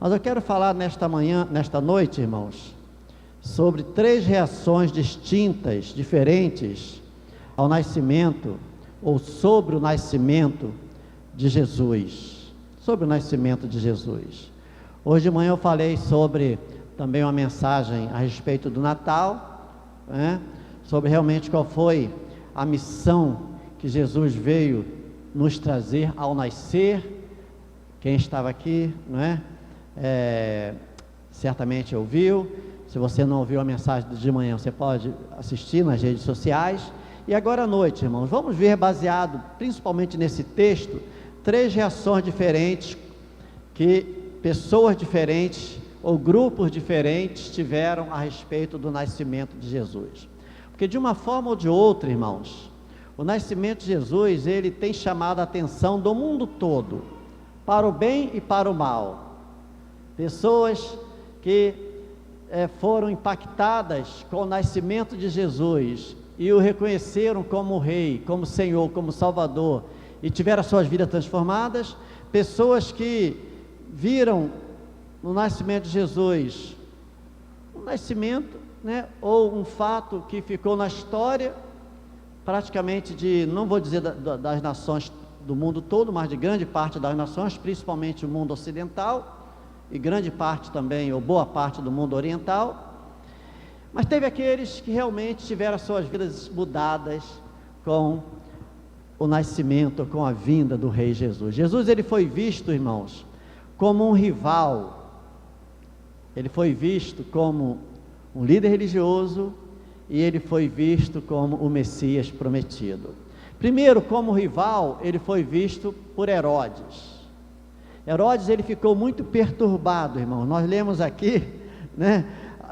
Mas eu quero falar nesta noite, irmãos, sobre 3 reações distintas, diferentes ao nascimento, ou sobre o nascimento de Jesus. Sobre o nascimento de Jesus. Hoje de manhã eu falei sobre também uma mensagem a respeito do Natal, né? Sobre realmente qual foi a missão que Jesus veio nos trazer ao nascer. Quem estava aqui, né? Certamente ouviu. Se você não ouviu a mensagem de manhã, você pode assistir nas redes sociais. E agora à noite, irmãos, vamos ver, baseado principalmente nesse texto, 3 reações diferentes que pessoas diferentes ou grupos diferentes tiveram a respeito do nascimento de Jesus. Porque de uma forma ou de outra, irmãos, o nascimento de Jesus, ele tem chamado a atenção do mundo todo, para o bem e para o mal. Pessoas que foram impactadas com o nascimento de Jesus e o reconheceram como Rei, como Senhor, como Salvador, e tiveram as suas vidas transformadas. Pessoas que viram no nascimento de Jesus um nascimento, né, ou um fato que ficou na história, praticamente não vou dizer das nações do mundo todo, mas de grande parte das nações, principalmente o mundo ocidental, e grande parte também, ou boa parte do mundo oriental. Mas teve aqueles que realmente tiveram as suas vidas mudadas com o nascimento, com a vinda do Rei Jesus. Jesus, ele foi visto, irmãos, como um rival. Ele foi visto como um líder religioso e ele foi visto como o Messias prometido. Primeiro, como rival, ele foi visto por Herodes. Herodes, ele ficou muito perturbado, irmão. Nós lemos aqui, né,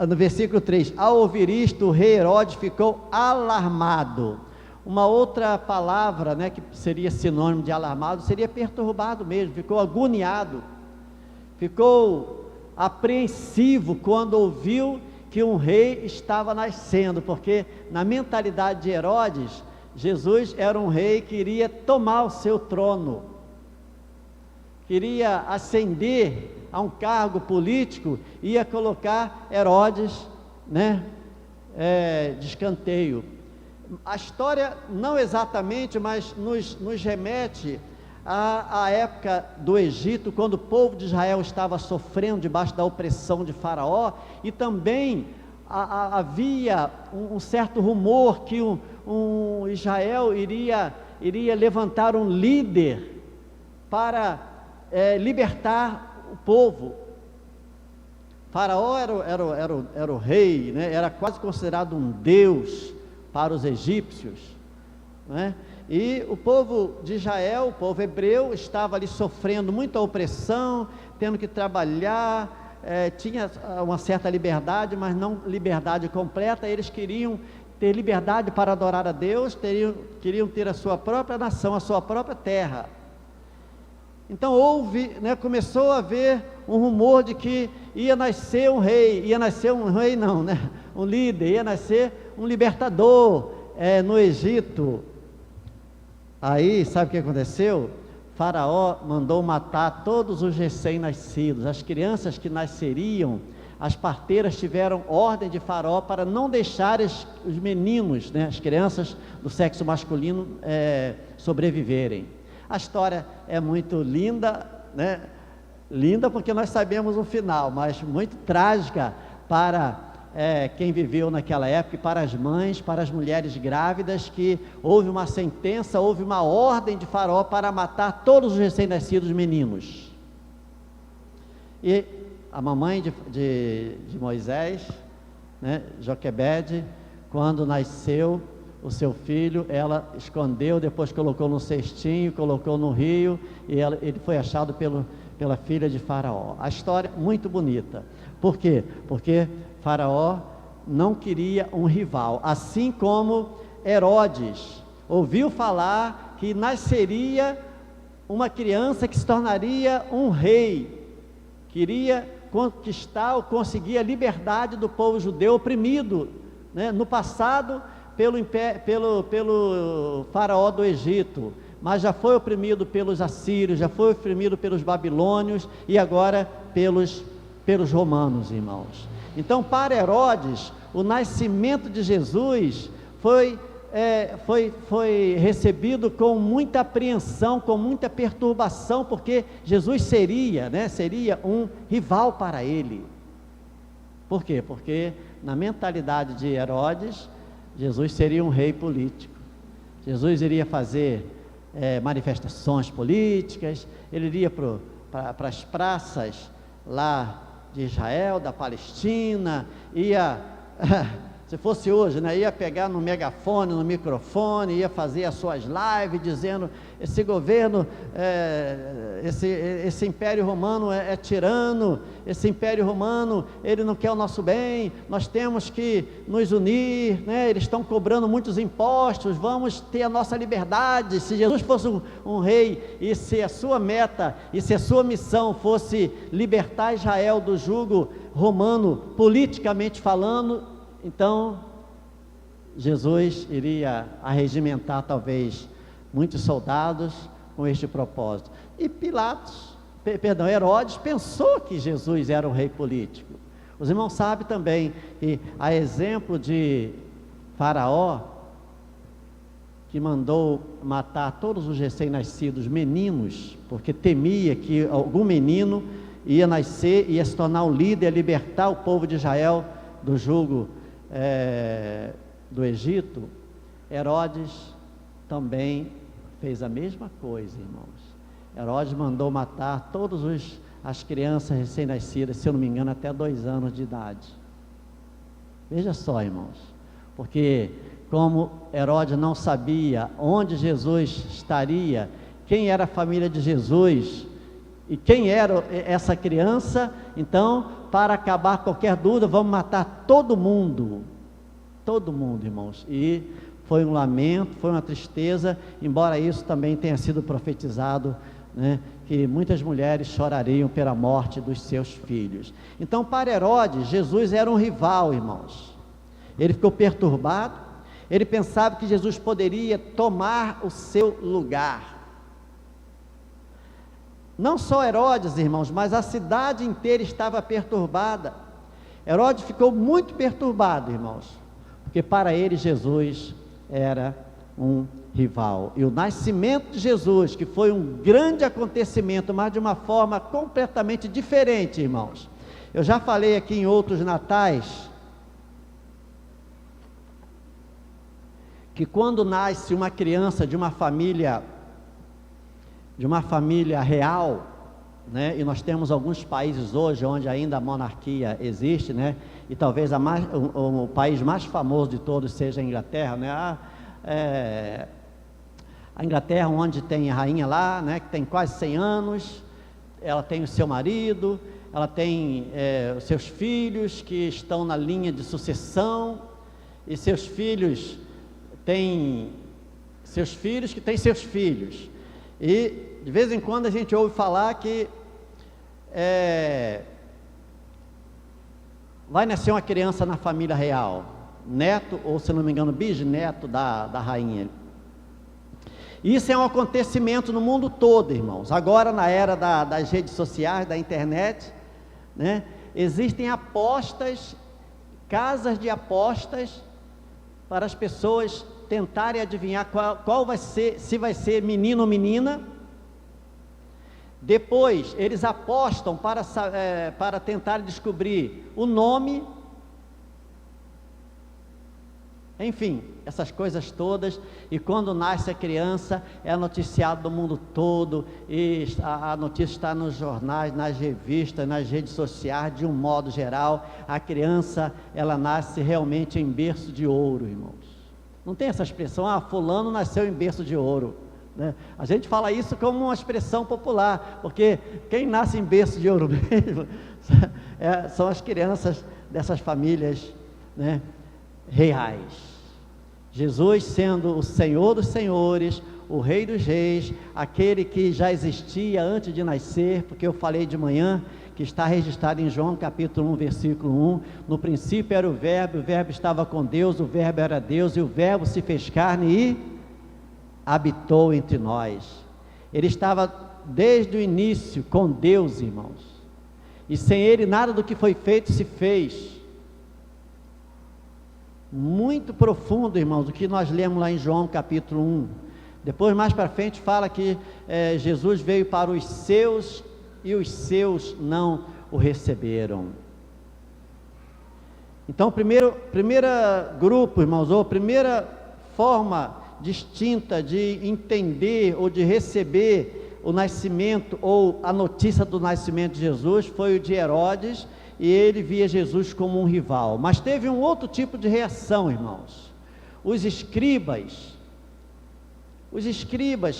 no versículo 3, ao ouvir isto, o rei Herodes ficou alarmado. Uma outra palavra, né, que seria sinônimo de alarmado, seria perturbado mesmo, ficou agoniado, ficou apreensivo quando ouviu que um rei estava nascendo, porque na mentalidade de Herodes, Jesus era um rei que iria tomar o seu trono, queria ascender a um cargo político, ia colocar Herodes, né, de escanteio. A história não exatamente, mas nos remete à época do Egito, quando o povo de Israel estava sofrendo debaixo da opressão de Faraó, e também havia um certo rumor que Israel iria levantar um líder para libertar o povo. Faraó era o rei, né? Era quase considerado um deus para os egípcios, né? E o povo de Israel, o povo hebreu, estava ali sofrendo muita opressão, tendo que trabalhar, tinha uma certa liberdade, mas não liberdade completa. Eles queriam ter liberdade para adorar a Deus, queriam ter a sua própria nação, a sua própria terra. Então começou a haver um rumor de que ia nascer um rei, um líder, ia nascer um libertador no Egito. Aí, sabe o que aconteceu? Faraó mandou matar todos os recém-nascidos, as crianças que nasceriam. As parteiras tiveram ordem de Faraó para não deixar os meninos, né, as crianças do sexo masculino sobreviverem. A história é muito linda, né? Linda porque nós sabemos o final, mas muito trágica para quem viveu naquela época, e para as mães, para as mulheres grávidas, que houve uma sentença, houve uma ordem de Faraó para matar todos os recém-nascidos meninos. E a mamãe de Moisés, né, Joquebede, quando nasceu o seu filho, ela escondeu, depois colocou no cestinho, colocou no rio, e ele foi achado pela filha de Faraó. A história muito bonita. Por quê? Porque Faraó não queria um rival, assim como Herodes ouviu falar que nasceria uma criança que se tornaria um rei, queria conquistar ou conseguir a liberdade do povo judeu oprimido, né, no passado pelo faraó do Egito, mas já foi oprimido pelos assírios, já foi oprimido pelos babilônios, e agora pelos romanos, irmãos. Então, para Herodes, o nascimento de Jesus foi recebido com muita apreensão, com muita perturbação, porque Jesus seria um rival para ele. Por quê? Porque na mentalidade de Herodes, Jesus seria um rei político. Jesus iria fazer manifestações políticas, ele iria para as praças lá de Israel, da Palestina, ia, se fosse hoje, ia pegar no megafone, no microfone, ia fazer as suas lives, dizendo, esse governo, esse império romano é tirano, esse império romano, ele não quer o nosso bem, nós temos que nos unir, eles estão cobrando muitos impostos, vamos ter a nossa liberdade. Se Jesus fosse um rei, e se a sua meta, e se a sua missão fosse libertar Israel do jugo romano, politicamente falando, então Jesus iria arregimentar talvez muitos soldados com este propósito. E Herodes pensou que Jesus era um rei político. Os irmãos sabem também que, a exemplo de Faraó, que mandou matar todos os recém-nascidos meninos, porque temia que algum menino ia nascer, ia se tornar um líder, ia libertar o povo de Israel do jugo do Egito. Herodes também fez a mesma coisa, irmãos. Herodes mandou matar todas as crianças recém-nascidas, se eu não me engano, até 2 anos de idade. Veja só, irmãos, porque como Herodes não sabia onde Jesus estaria, quem era a família de Jesus e quem era essa criança, então, para acabar qualquer dúvida, vamos matar todo mundo, irmãos. E foi um lamento, foi uma tristeza, embora isso também tenha sido profetizado, que muitas mulheres chorariam pela morte dos seus filhos. Então, para Herodes, Jesus era um rival, irmãos. Ele ficou perturbado, ele pensava que Jesus poderia tomar o seu lugar. Não só Herodes, irmãos, mas a cidade inteira estava perturbada. Herodes ficou muito perturbado, irmãos, porque para ele Jesus era um rival. E o nascimento de Jesus, que foi um grande acontecimento, mas de uma forma completamente diferente, irmãos. Eu já falei aqui em outros natais, que quando nasce uma criança de uma família real, e nós temos alguns países hoje onde ainda a monarquia existe, e talvez o país mais famoso de todos seja a Inglaterra, a Inglaterra, onde tem a rainha lá, que tem quase 100 anos, ela tem o seu marido, ela tem os seus filhos que estão na linha de sucessão, e seus filhos têm seus filhos que têm seus filhos, e de vez em quando a gente ouve falar que vai nascer uma criança na família real, neto, ou se não me engano, bisneto da rainha. Isso é um acontecimento no mundo todo, irmãos. Agora, na era das redes sociais, da internet, existem apostas, casas de apostas, para as pessoas tentarem adivinhar qual vai ser, se vai ser menino ou menina. Depois eles apostam para tentar descobrir o nome, enfim, essas coisas todas. E quando nasce a criança, é noticiado do mundo todo, e a notícia está nos jornais, nas revistas, nas redes sociais, de um modo geral. A criança, ela nasce realmente em berço de ouro, irmãos. Não tem essa expressão, fulano nasceu em berço de ouro, A gente fala isso como uma expressão popular, porque quem nasce em berço de ouro mesmo são as crianças dessas famílias, reais. Jesus sendo o Senhor dos senhores, o Rei dos reis, aquele que já existia antes de nascer, porque eu falei de manhã, que está registrado em João capítulo 1, versículo 1, no princípio era o verbo estava com Deus, o verbo era Deus, e o verbo se fez carne e habitou entre nós. Ele estava desde o início com Deus, irmãos. e sem ele nada do que foi feito se fez. Muito profundo, irmãos, o que nós lemos lá em João capítulo 1. Depois, mais para frente, fala que Jesus veio para os seus e os seus não o receberam. Então, primeiro grupo, irmãos, ou primeira forma distinta de entender ou de receber o nascimento ou a notícia do nascimento de Jesus foi o de Herodes, e ele via Jesus como um rival. Mas teve um outro tipo de reação, irmãos. Os escribas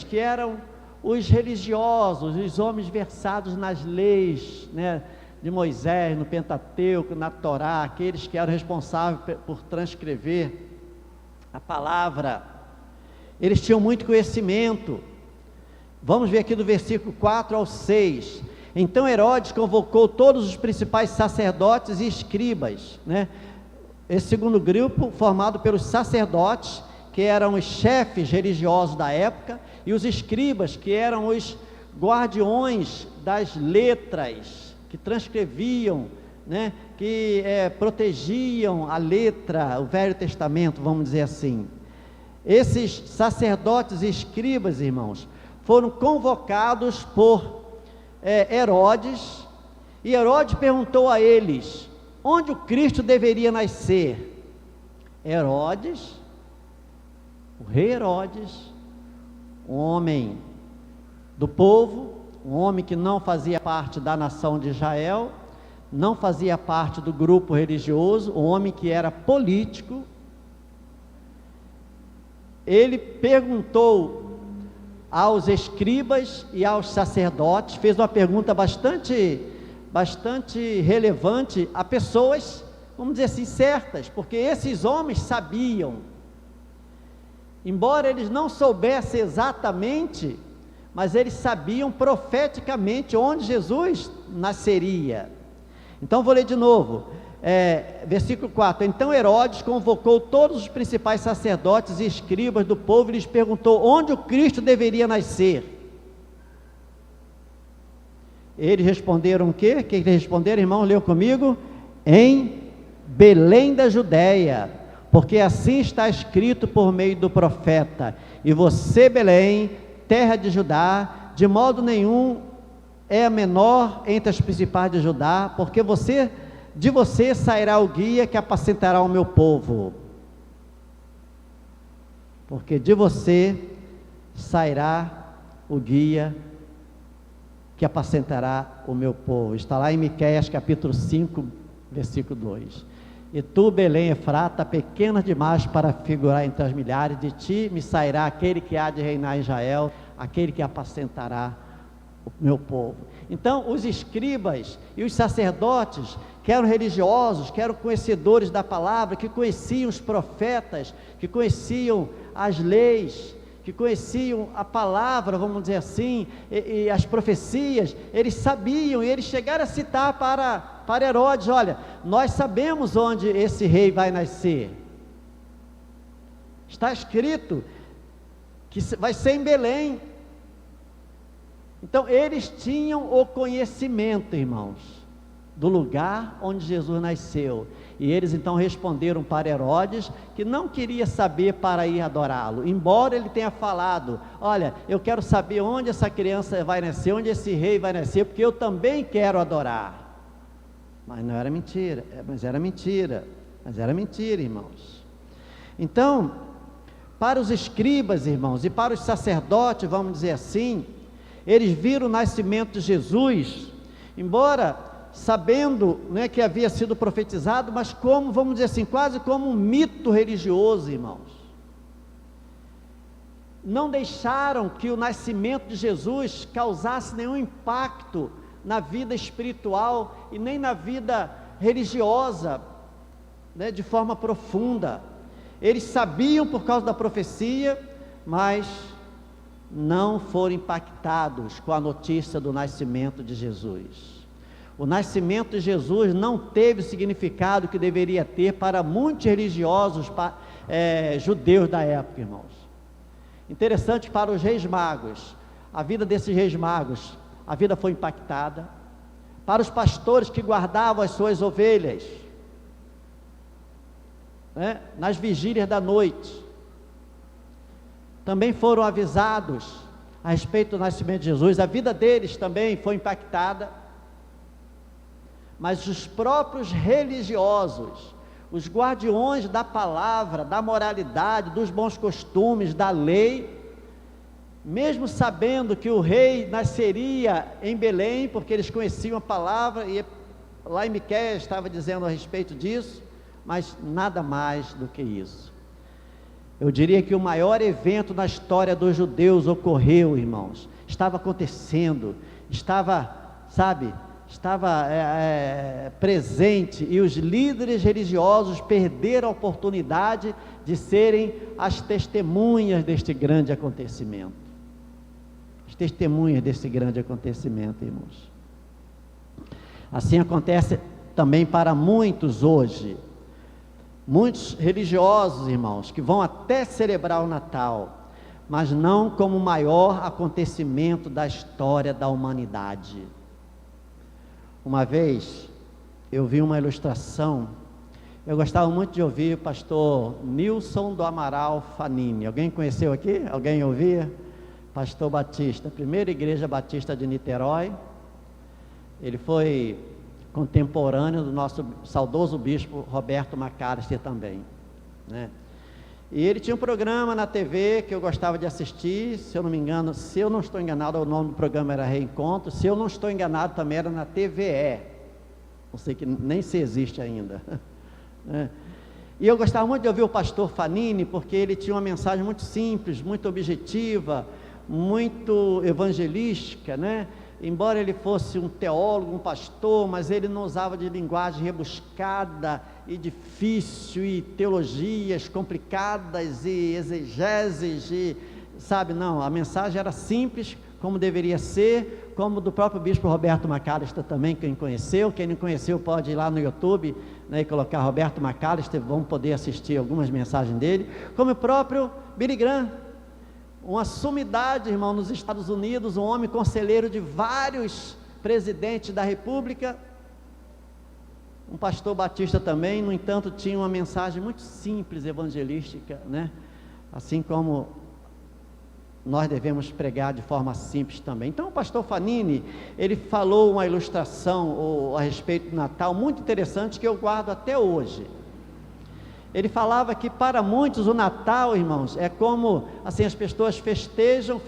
que eram os religiosos, os homens versados nas leis, né, de Moisés, no Pentateuco, na Torá, aqueles que eram responsáveis por transcrever a palavra, eles tinham muito conhecimento. Vamos ver aqui do versículo 4 ao 6. Então Herodes convocou todos os principais sacerdotes e escribas, né? Esse segundo grupo formado pelos sacerdotes, que eram os chefes religiosos da época, e os escribas, que eram os guardiões das letras, que transcreviam, né? Que protegiam a letra, o Velho Testamento, vamos dizer assim. Esses sacerdotes e escribas, irmãos, foram convocados por Herodes, e Herodes perguntou a eles, onde o Cristo deveria nascer? Herodes, o rei Herodes, um homem do povo, um homem que não fazia parte da nação de Israel, não fazia parte do grupo religioso, um homem que era político, ele perguntou aos escribas e aos sacerdotes, fez uma pergunta bastante relevante a pessoas, vamos dizer assim, certas, porque esses homens sabiam, embora eles não soubessem exatamente, mas eles sabiam profeticamente onde Jesus nasceria. Então vou ler de novo, versículo 4, então Herodes convocou todos os principais sacerdotes e escribas do povo e lhes perguntou onde o Cristo deveria nascer. Eles responderam o quê? O que eles responderam, irmão? Leu comigo? Em Belém da Judéia, porque assim está escrito por meio do profeta, e você, Belém, terra de Judá, de modo nenhum é a menor entre as principais de Judá, porque de você sairá o guia que apacentará o meu povo. Porque de você sairá o guia que apacentará o meu povo. Está lá em Miqueias capítulo 5, versículo 2. E tu, Belém Efrata, pequena demais para figurar entre as milhares, de ti me sairá aquele que há de reinar em Israel, aquele que apacentará o meu povo. Então os escribas e os sacerdotes, que eram religiosos, que eram conhecedores da palavra, que conheciam os profetas, que conheciam as leis, que conheciam a palavra, vamos dizer assim, e as profecias, eles sabiam, e eles chegaram a citar para Herodes, olha, nós sabemos onde esse rei vai nascer, está escrito que vai ser em Belém. Então eles tinham o conhecimento, irmãos, do lugar onde Jesus nasceu, e eles então responderam para Herodes, que não queria saber para ir adorá-lo, embora ele tenha falado, olha, eu quero saber onde essa criança vai nascer, onde esse rei vai nascer, porque eu também quero adorar. Mas não era mentira, mas era mentira, irmãos. Então, para os escribas, irmãos, e para os sacerdotes, vamos dizer assim, eles viram o nascimento de Jesus, embora sabendo, né, que havia sido profetizado, mas como, vamos dizer assim, quase como um mito religioso, irmãos. Não deixaram que o nascimento de Jesus causasse nenhum impacto na vida espiritual e nem na vida religiosa, né, de forma profunda. Eles sabiam por causa da profecia, mas não foram impactados com a notícia do nascimento de Jesus. O nascimento de Jesus não teve o significado que deveria ter para muitos religiosos judeus da época, irmãos. Interessante, para os reis magos, a vida desses reis magos, a vida foi impactada. para os pastores que guardavam as suas ovelhas, né, nas vigílias da noite. Também foram avisados a respeito do nascimento de Jesus, a vida deles também foi impactada, mas os próprios religiosos, os guardiões da palavra, da moralidade, dos bons costumes, da lei, mesmo sabendo que o rei nasceria em Belém, porque eles conheciam a palavra, e lá em Miqueias estava dizendo a respeito disso, mas nada mais do que isso. Eu diria que o maior evento na história dos judeus ocorreu, irmãos, estava acontecendo, estava presente, e os líderes religiosos perderam a oportunidade de serem as testemunhas deste grande acontecimento. As testemunhas desse grande acontecimento, irmãos. Assim acontece também para muitos hoje. Muitos religiosos, irmãos, que vão até celebrar o Natal, mas não como o maior acontecimento da história da humanidade. Uma vez, eu vi uma ilustração, eu gostava muito de ouvir o pastor Nilson do Amaral Fanini. Alguém conheceu aqui? Alguém ouvia? Pastor Batista, primeira igreja batista de Niterói. Ele foi contemporâneo do nosso saudoso bispo Roberto Macalister também, né? E ele tinha um programa na TV que eu gostava de assistir, se eu não me engano, se eu não estou enganado, o nome do programa era Reencontro, se eu não estou enganado também era na TVE, não sei, que nem se existe ainda, né? E eu gostava muito de ouvir o pastor Fanini, porque ele tinha uma mensagem muito simples, muito objetiva, muito evangelística, né? Embora ele fosse um teólogo, um pastor, mas ele não usava de linguagem rebuscada e difícil, e teologias complicadas, e exegeses, não, a mensagem era simples, como deveria ser, como do próprio bispo Roberto Macalister também, quem não conheceu pode ir lá no YouTube, né, e colocar Roberto Macalister, vão poder assistir algumas mensagens dele, como o próprio Billy Graham, uma sumidade, irmão, nos Estados Unidos, um homem conselheiro de vários presidentes da república, um pastor batista também, no entanto, tinha uma mensagem muito simples, evangelística, né? Assim como nós devemos pregar de forma simples também. Então, o pastor Fanini, ele falou uma ilustração a respeito do Natal, muito interessante, que eu guardo até hoje. Ele falava que para muitos o Natal, irmãos, é como, assim, as pessoas festejam,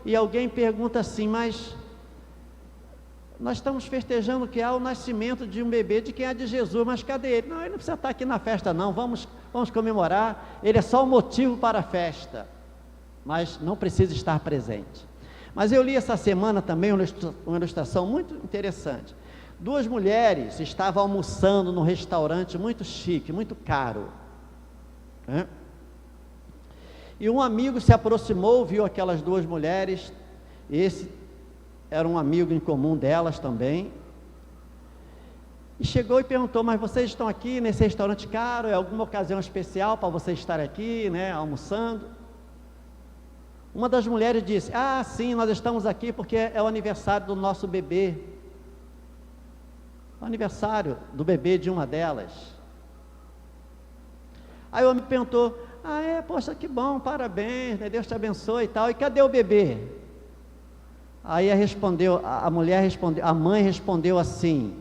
e alguém pergunta assim, mas nós estamos festejando que há o nascimento de um bebê, de quem é de Jesus, mas cadê ele? Não, ele não precisa estar aqui na festa não, vamos comemorar, ele é só um motivo para a festa, mas não precisa estar presente. Mas eu li essa semana também uma ilustração muito interessante. Duas mulheres estavam almoçando num restaurante muito chique, muito caro, né? E um amigo se aproximou, viu aquelas duas mulheres, esse era um amigo em comum delas também, e chegou e perguntou, mas vocês estão aqui nesse restaurante caro, é alguma ocasião especial para vocês estarem aqui, né, almoçando? Uma das mulheres disse, sim, nós estamos aqui porque é o aniversário do nosso bebê, o aniversário do bebê de uma delas. Aí o homem perguntou, poxa, que bom, parabéns, né, Deus te abençoe e tal, e cadê o bebê? Aí a mãe respondeu assim,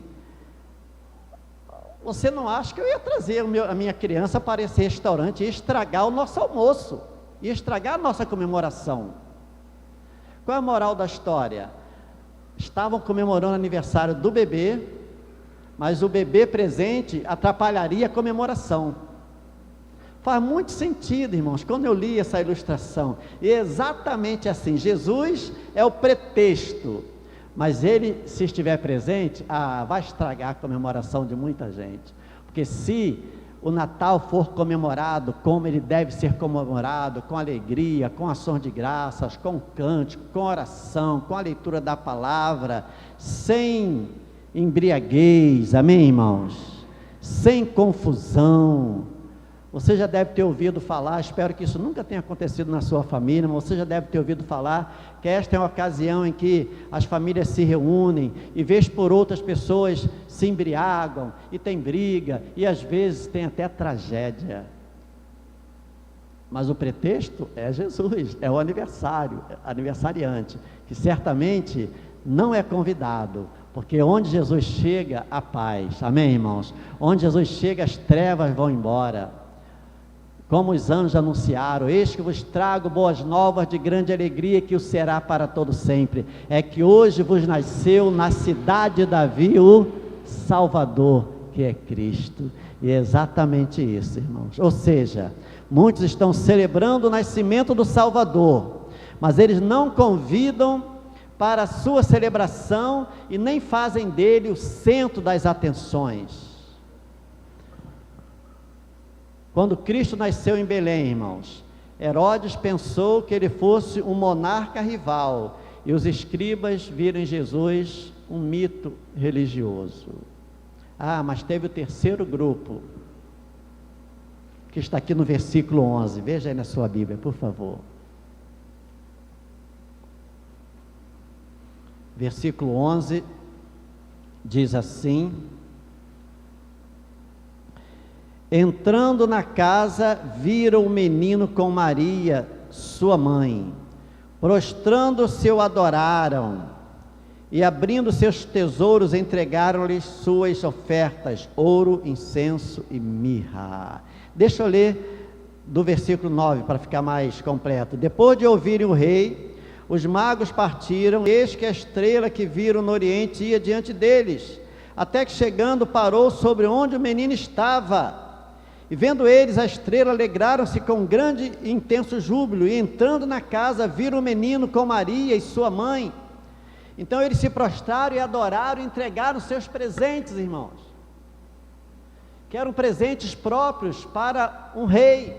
você não acha que eu ia trazer a minha criança para esse restaurante e estragar o nosso almoço, e estragar a nossa comemoração? Qual é a moral da história? Estavam comemorando o aniversário do bebê, mas o bebê presente atrapalharia a comemoração. Faz muito sentido, irmãos, quando eu li essa ilustração, e é exatamente assim, Jesus é o pretexto, mas ele, se estiver presente, vai estragar a comemoração de muita gente, porque se o Natal for comemorado como ele deve ser comemorado, com alegria, com ação de graças, com cântico, com oração, com a leitura da palavra, sem embriaguez, amém, irmãos? Sem confusão, Você já deve ter ouvido falar, espero que isso nunca tenha acontecido na sua família, mas você já deve ter ouvido falar que esta é uma ocasião em que as famílias se reúnem e vez por outras pessoas se embriagam e tem briga e às vezes tem até tragédia. Mas o pretexto é Jesus, é o aniversariante, que certamente não é convidado, porque onde Jesus chega, há paz, amém, irmãos? Onde Jesus chega, as trevas vão embora. Como os anjos anunciaram, eis que vos trago boas novas de grande alegria, que o será para todo sempre, é que hoje vos nasceu na cidade de Davi o Salvador, que é Cristo. E é exatamente isso, irmãos, ou seja, muitos estão celebrando o nascimento do Salvador, mas eles não convidam para a sua celebração e nem fazem dele o centro das atenções. Quando Cristo nasceu em Belém, irmãos, Herodes pensou que ele fosse um monarca rival, e os escribas viram em Jesus um mito religioso. Mas teve o terceiro grupo, que está aqui no versículo 11, veja aí na sua Bíblia, por favor. Versículo 11, diz assim: entrando na casa, viram o menino com Maria, sua mãe, prostrando-se o adoraram, e abrindo seus tesouros, entregaram-lhe suas ofertas, ouro, incenso e mirra. Deixa eu ler do versículo 9, para ficar mais completo. Depois de ouvirem o rei, os magos partiram, eis que a estrela que viram no oriente ia diante deles, até que chegando parou sobre onde o menino estava. E vendo eles a estrela, alegraram-se com grande e intenso júbilo, e entrando na casa, viram o menino com Maria e sua mãe. Então eles se prostraram e adoraram, e entregaram seus presentes, irmãos, que eram presentes próprios para um rei,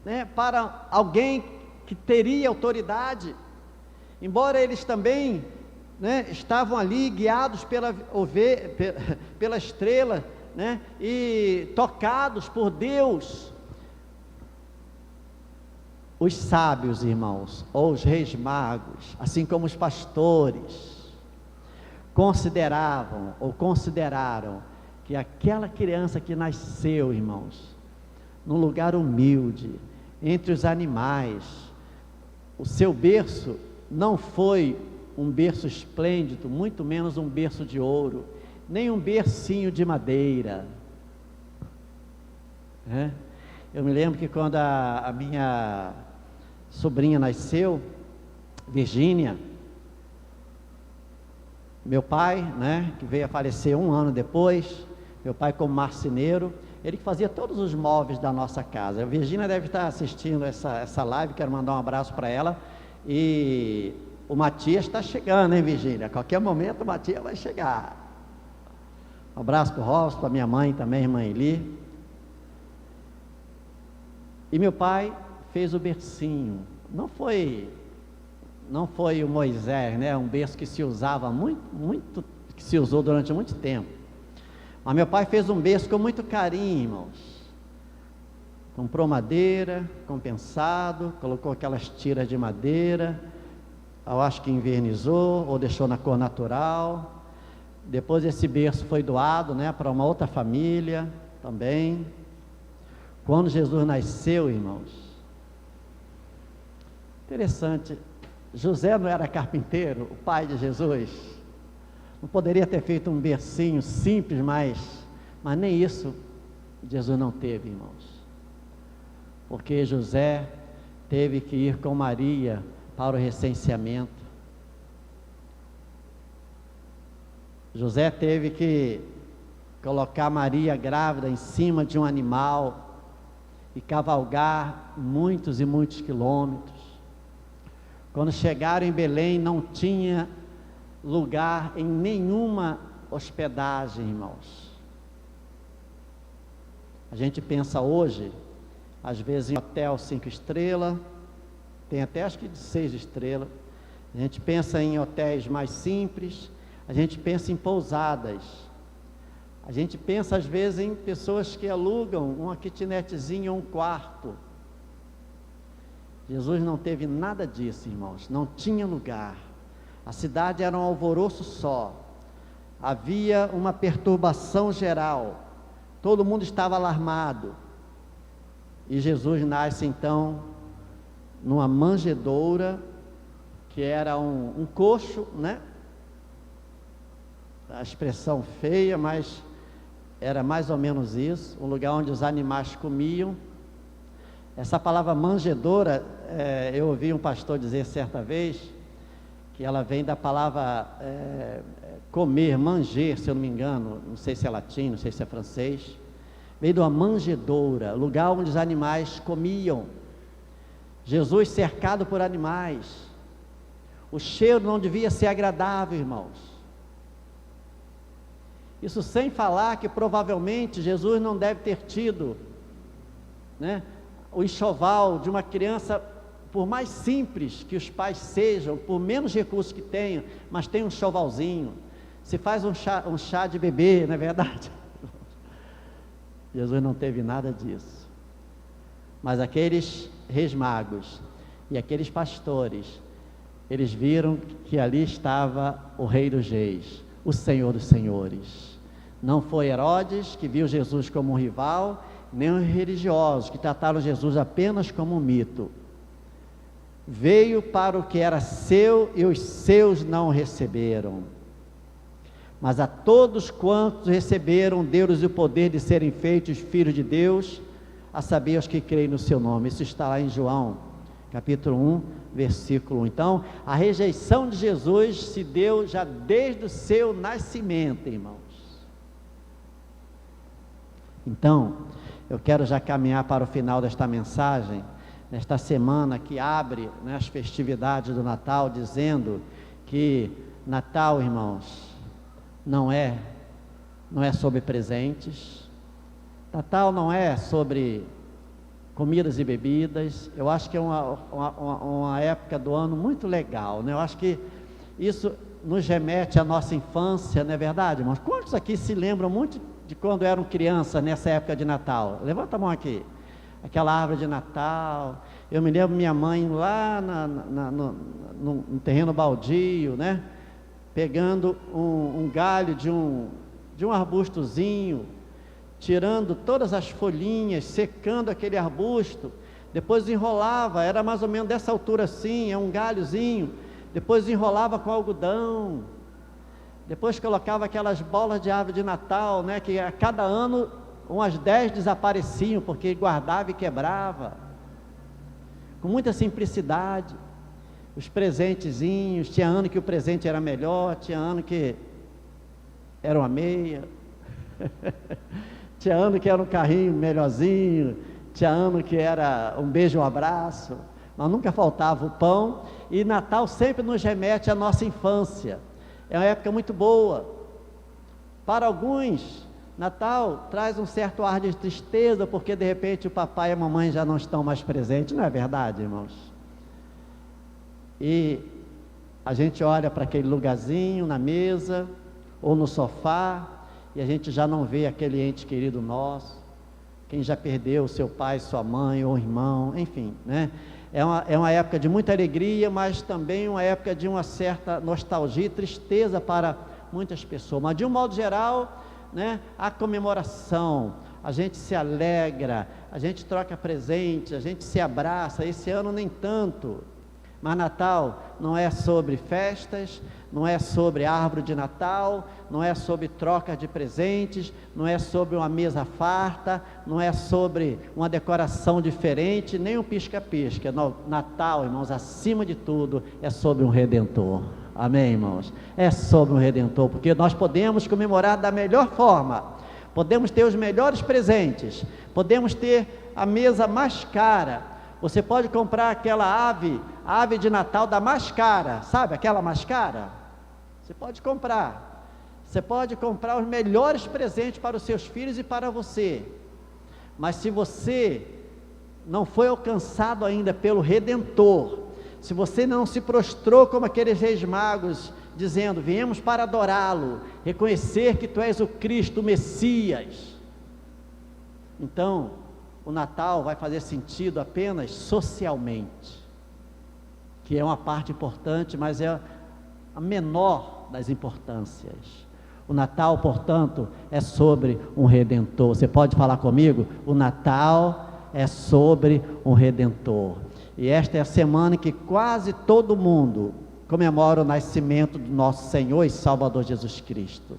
né, para alguém que teria autoridade. Embora eles também, né, estavam ali guiados pela estrela, né, e tocados por Deus, os sábios, irmãos, ou os reis magos, assim como os pastores, consideravam ou consideraram que aquela criança que nasceu, irmãos, num lugar humilde, entre os animais, o seu berço não foi um berço esplêndido, muito menos um berço de ouro, nem um bercinho de madeira, né? Eu me lembro que quando a minha sobrinha nasceu, Virgínia, meu pai, né, que veio a falecer um ano depois, meu pai como marceneiro, ele que fazia todos os móveis da nossa casa. A Virgínia deve estar assistindo essa live, quero mandar um abraço para ela. E o Matias está chegando, hein, Virgínia? A qualquer momento o Matias vai chegar. Um abraço para o Robson, para minha mãe também, irmã Eli. E meu pai fez o bercinho. Não foi o Moisés, né? Um berço que se usava muito, que se usou durante muito tempo. Mas meu pai fez um berço com muito carinho, irmãos. Comprou madeira, compensado, colocou aquelas tiras de madeira, eu acho que invernizou ou deixou na cor natural. Depois esse berço foi doado, né, para uma outra família também. Quando Jesus nasceu, irmãos, interessante, José não era carpinteiro, o pai de Jesus? Não poderia ter feito um bercinho simples, mas nem isso Jesus não teve, irmãos. Porque José teve que ir com Maria para o recenseamento. José teve que colocar Maria grávida em cima de um animal e cavalgar muitos e muitos quilômetros. Quando chegaram em Belém, não tinha lugar em nenhuma hospedagem, irmãos. A gente pensa hoje, às vezes, em hotel 5 estrelas, tem até acho que de 6 estrelas. A gente pensa em hotéis mais simples, a gente pensa em pousadas. A gente pensa às vezes em pessoas que alugam uma kitnetzinha ou um quarto. Jesus não teve nada disso, irmãos, não tinha lugar. A cidade era um alvoroço só, havia uma perturbação geral, todo mundo estava alarmado. E Jesus nasce então numa manjedoura, que era um coxo, né? A expressão feia, mas era mais ou menos isso, um lugar onde os animais comiam. Essa palavra manjedoura, eu ouvi um pastor dizer certa vez, que ela vem da palavra comer, manger, se eu não me engano, não sei se é latim, não sei se é francês, veio de uma manjedoura, lugar onde os animais comiam. Jesus cercado por animais, o cheiro não devia ser agradável, irmãos. Isso sem falar que provavelmente Jesus não deve ter tido, né, o enxoval de uma criança, por mais simples que os pais sejam, por menos recursos que tenham, mas tem um enxovalzinho, se faz um chá de bebê, não é verdade? Jesus não teve nada disso, mas aqueles reis magos e aqueles pastores, eles viram que ali estava o Rei dos Reis, o Senhor dos Senhores. Não foi Herodes que viu Jesus como um rival, nem os religiosos que trataram Jesus apenas como um mito. Veio para o que era seu e os seus não receberam. Mas a todos quantos receberam, deu-lhes o poder de serem feitos filhos de Deus, a saber, os que creem no seu nome. Isso está lá em João, capítulo 1, versículo 1. Então, a rejeição de Jesus se deu já desde o seu nascimento, irmãos. Então, eu quero já caminhar para o final desta mensagem, nesta semana que abre, né, as festividades do Natal, dizendo que Natal, irmãos, não é sobre presentes, Natal não é sobre comidas e bebidas. Eu acho que é uma época do ano muito legal, né? Eu acho que isso nos remete à nossa infância, não é verdade, irmãos? Quantos aqui se lembram muito de quando eram crianças nessa época de Natal? Levanta a mão aqui. Aquela árvore de Natal. Eu me lembro minha mãe lá no terreno baldio, né? Pegando um galho de um arbustozinho, tirando todas as folhinhas, secando aquele arbusto, depois enrolava, era mais ou menos dessa altura assim, é um galhozinho, depois enrolava com algodão, depois colocava aquelas bolas de árvore de Natal, né, que a cada ano umas 10 desapareciam, porque guardava e quebrava, com muita simplicidade, os presentezinhos, tinha ano que o presente era melhor, tinha ano que era uma meia, tinha ano que era um carrinho melhorzinho, tinha ano que era um beijo, um abraço, mas nunca faltava o pão. E Natal sempre nos remete à nossa infância, é uma época muito boa. Para alguns, Natal traz um certo ar de tristeza, porque de repente o papai e a mamãe já não estão mais presentes, não é verdade, irmãos? E a gente olha para aquele lugarzinho na mesa, ou no sofá, e a gente já não vê aquele ente querido nosso, quem já perdeu seu pai, sua mãe, ou irmão, enfim, né? É uma época de muita alegria, mas também uma época de uma certa nostalgia e tristeza para muitas pessoas. Mas de um modo geral, né, a comemoração, a gente se alegra, a gente troca presente, a gente se abraça. Esse ano nem tanto, mas Natal não é sobre festas, não é sobre árvore de Natal, não é sobre troca de presentes, não é sobre uma mesa farta, não é sobre uma decoração diferente, nem um pisca-pisca. Natal, irmãos, acima de tudo, é sobre um Redentor. Amém, irmãos? É sobre um Redentor, porque nós podemos comemorar da melhor forma, podemos ter os melhores presentes, podemos ter a mesa mais cara. Você pode comprar aquela ave de Natal da mais cara, sabe aquela mais cara? Você pode comprar os melhores presentes para os seus filhos e para você, mas se você não foi alcançado ainda pelo Redentor, se você não se prostrou como aqueles reis magos dizendo: viemos para adorá-lo, reconhecer que tu és o Cristo, o Messias. Então, o Natal vai fazer sentido apenas socialmente, que é uma parte importante, mas é a menor das importâncias. O Natal, portanto, é sobre um Redentor. Você pode falar comigo? O Natal é sobre um Redentor. E esta é a semana em que quase todo mundo comemora o nascimento do nosso Senhor e Salvador Jesus Cristo.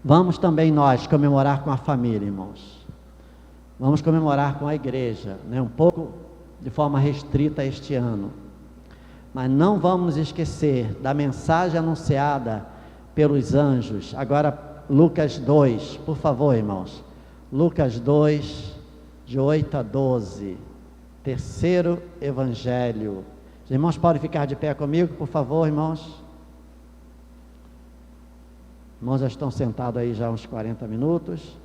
Vamos também nós comemorar com a família, irmãos. Vamos comemorar com a igreja, né? Um pouco de forma restrita este ano. Mas não vamos esquecer da mensagem anunciada pelos anjos. Agora, Lucas 2, por favor, irmãos. Lucas 2, de 8 a 12. Terceiro evangelho. Os irmãos podem ficar de pé comigo, por favor, irmãos. Irmãos já estão sentados aí já há uns 40 minutos.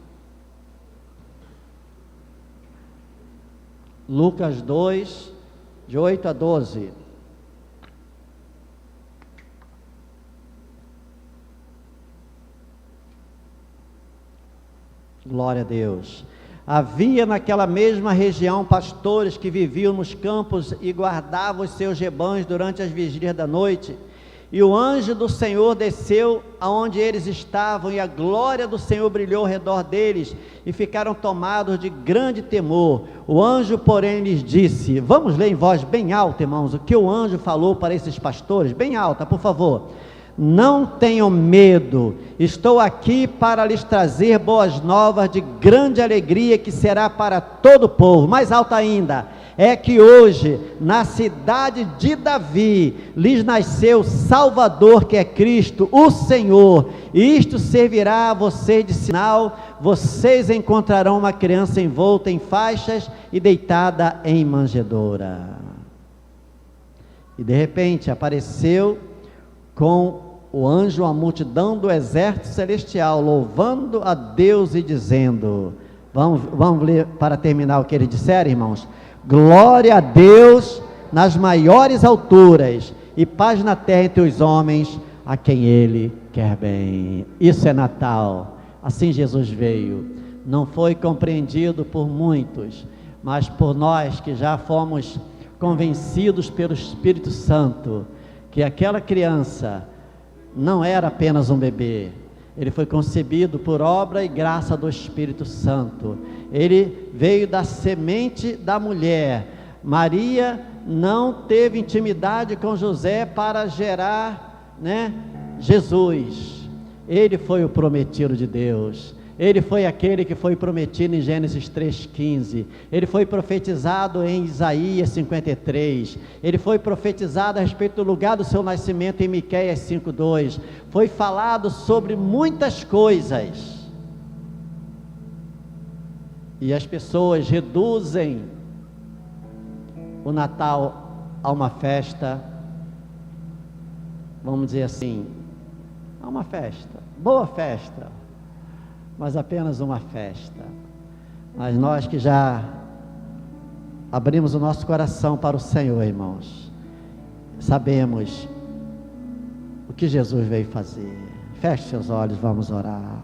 Lucas 2, de 8 a 12. Glória a Deus. Havia naquela mesma região pastores que viviam nos campos e guardavam os seus rebanhos durante as vigílias da noite. E o anjo do Senhor desceu aonde eles estavam, e a glória do Senhor brilhou ao redor deles, e ficaram tomados de grande temor. O anjo, porém, lhes disse: vamos ler em voz bem alta, irmãos, o que o anjo falou para esses pastores, bem alta, por favor. Não tenham medo, estou aqui para lhes trazer boas novas de grande alegria, que será para todo o povo. Mais alto ainda, é que hoje, na cidade de Davi, lhes nasceu Salvador, que é Cristo, o Senhor. E isto servirá a vocês de sinal: vocês encontrarão uma criança envolta em faixas e deitada em manjedoura. E de repente apareceu com o anjo a multidão do exército celestial, louvando a Deus e dizendo, vamos ler para terminar o que eles disseram, irmãos: glória a Deus nas maiores alturas, e paz na terra entre os homens a quem Ele quer bem. Isso é Natal. Assim Jesus veio. Não foi compreendido por muitos, mas por nós que já fomos convencidos pelo Espírito Santo, que aquela criança não era apenas um bebê. Ele foi concebido por obra e graça do Espírito Santo. Ele veio da semente da mulher. Maria não teve intimidade com José para gerar, Jesus. Ele foi o prometido de Deus. Ele foi aquele que foi prometido em Gênesis 3,15, ele foi profetizado em Isaías 53, ele foi profetizado a respeito do lugar do seu nascimento em Miqueias 5,2, foi falado sobre muitas coisas, e as pessoas reduzem o Natal a uma festa, vamos dizer assim, a uma festa, boa festa, mas apenas uma festa. Mas nós que já abrimos o nosso coração para o Senhor, irmãos, sabemos o que Jesus veio fazer. Feche seus olhos, vamos orar.